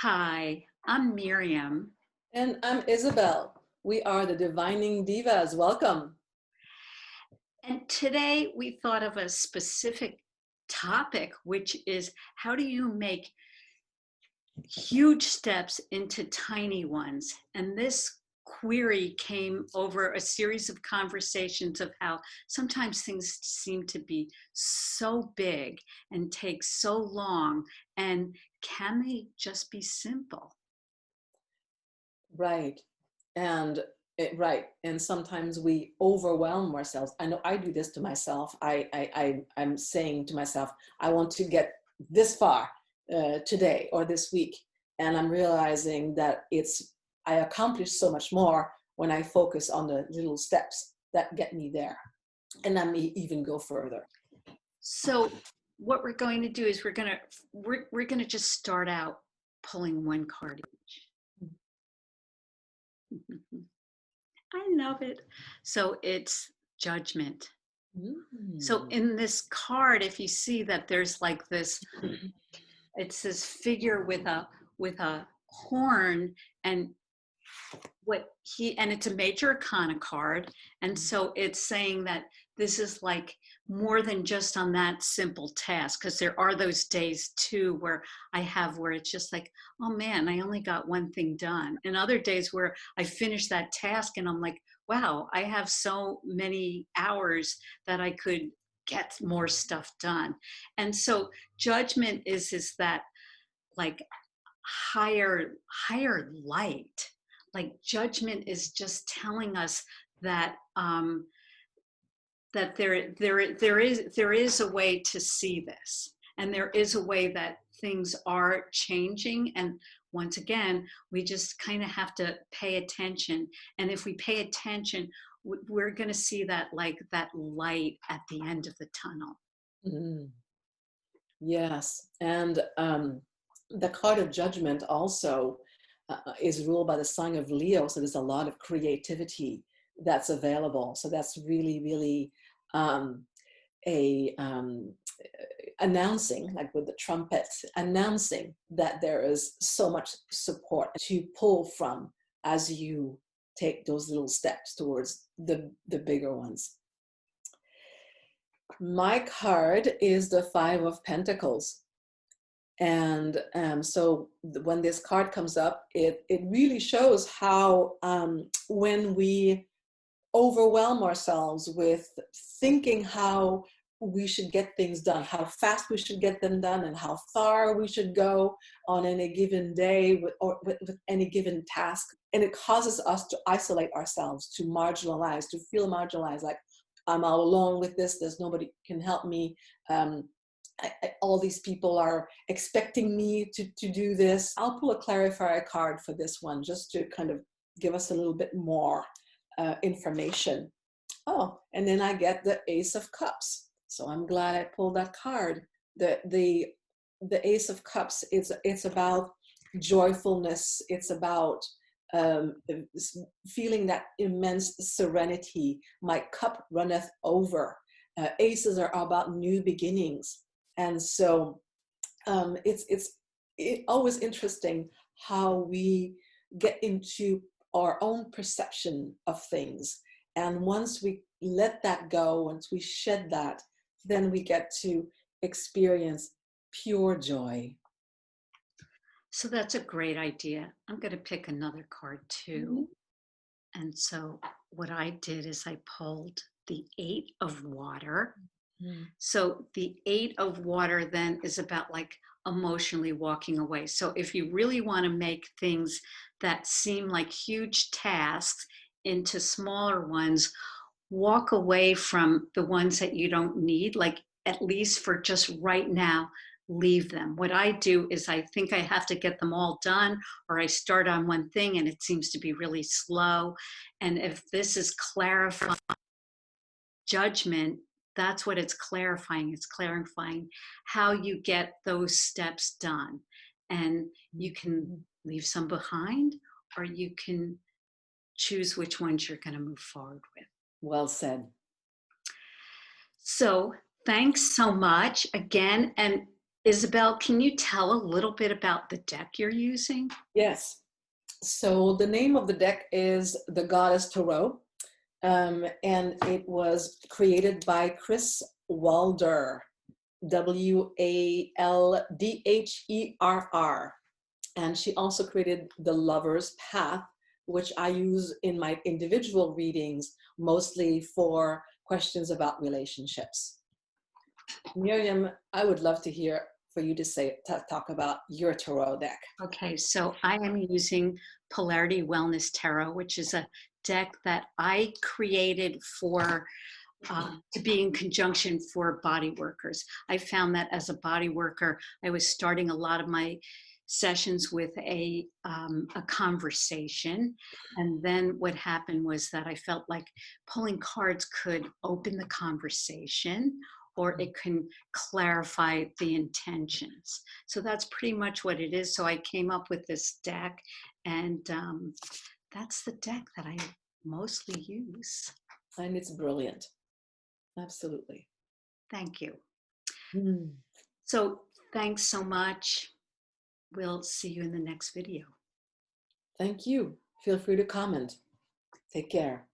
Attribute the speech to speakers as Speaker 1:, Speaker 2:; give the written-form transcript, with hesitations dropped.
Speaker 1: Hi, I'm Miriam.
Speaker 2: And I'm Isabelle. We are the Divining Divas. Welcome.
Speaker 1: And today we thought of a specific topic, which is how do you make huge steps into tiny ones? And this query came over a series of conversations of how sometimes things seem to be so big and take so long. And can they just be simple?
Speaker 2: Right. Right. And sometimes we overwhelm ourselves. I know I do this to myself. I'm saying to myself, I want to get this far today or this week. And I'm realizing that I accomplish so much more when I focus on the little steps that get me there. And I may even go further.
Speaker 1: So what we're going to do is we're going to just start out pulling one card each. I love it. So it's judgment. So in this card, if you see that there's like this, it's this figure with a horn, and it's a major arcana card, and so it's saying that this is like more than just on that simple task, because there are those days too where it's just like, oh man, I only got one thing done, and other days where I finish that task and I'm like, wow, I have so many hours that I could get more stuff done. And so judgment is that like higher light. Like judgment is just telling us that that there is a way to see this, and there is a way that things are changing. And once again, we just kind of have to pay attention. And if we pay attention, we're going to see that, like that light at the end of the tunnel.
Speaker 2: Mm. Yes. And the card of judgment also is ruled by the sign of Leo. So there's a lot of creativity that's available. So that's really, really announcing, like with the trumpet, announcing that there is so much support to pull from as you take those little steps towards the bigger ones. My card is the Five of Pentacles. And so when this card comes up, it really shows how when we overwhelm ourselves with thinking how we should get things done, how fast we should get them done, and how far we should go on any given day with any given task. And it causes us to isolate ourselves, to marginalize, to feel marginalized, like I'm all alone with this, there's nobody can help me. All these people are expecting me to do this. I'll pull a clarifier card for this one, just to kind of give us a little bit more information. Oh, and then I get the Ace of Cups. So I'm glad I pulled that card. The Ace of Cups, it's about joyfulness. It's about feeling that immense serenity. My cup runneth over. Aces are about new beginnings. And so it's always interesting how we get into our own perception of things. And once we let that go, once we shed that, then we get to experience pure joy.
Speaker 1: So that's a great idea. I'm going to pick another card too. Mm-hmm. And so what I did is I pulled the Eight of Water. Mm-hmm. So the Eight of Water then is about like emotionally walking away. So if you really want to make things that seem like huge tasks into smaller ones, walk away from the ones that you don't need, like at least for just right now, leave them. What I do is I think I have to get them all done, or I start on one thing and it seems to be really slow. And if this is clarifying judgment, that's what it's clarifying. It's clarifying how you get those steps done. And you can leave some behind, or you can choose which ones you're going to move forward with.
Speaker 2: Well said.
Speaker 1: So thanks so much again. And Isabel, can you tell a little bit about the deck you're using?
Speaker 2: Yes. So the name of the deck is the Goddess Tarot, and it was created by Kris Waldherr, Waldherr. And she also created the Lover's Path, which I use in my individual readings, mostly for questions about relationships. Miriam, I would love to hear for you to talk about your tarot deck.
Speaker 1: Okay, so I am using Polarity Wellness Tarot, which is a deck that I created for to be in conjunction for body workers. I found that as a body worker, I was starting a lot of my sessions with a conversation, and then what happened was that I felt like pulling cards could open the conversation, or it can clarify the intentions. So that's pretty much what it is. So I came up with this deck, and that's the deck that I mostly use.
Speaker 2: And it's brilliant. Absolutely.
Speaker 1: Thank you.
Speaker 2: Mm.
Speaker 1: So thanks so much. We'll see you in the next video.
Speaker 2: Thank you. Feel free to comment. Take care.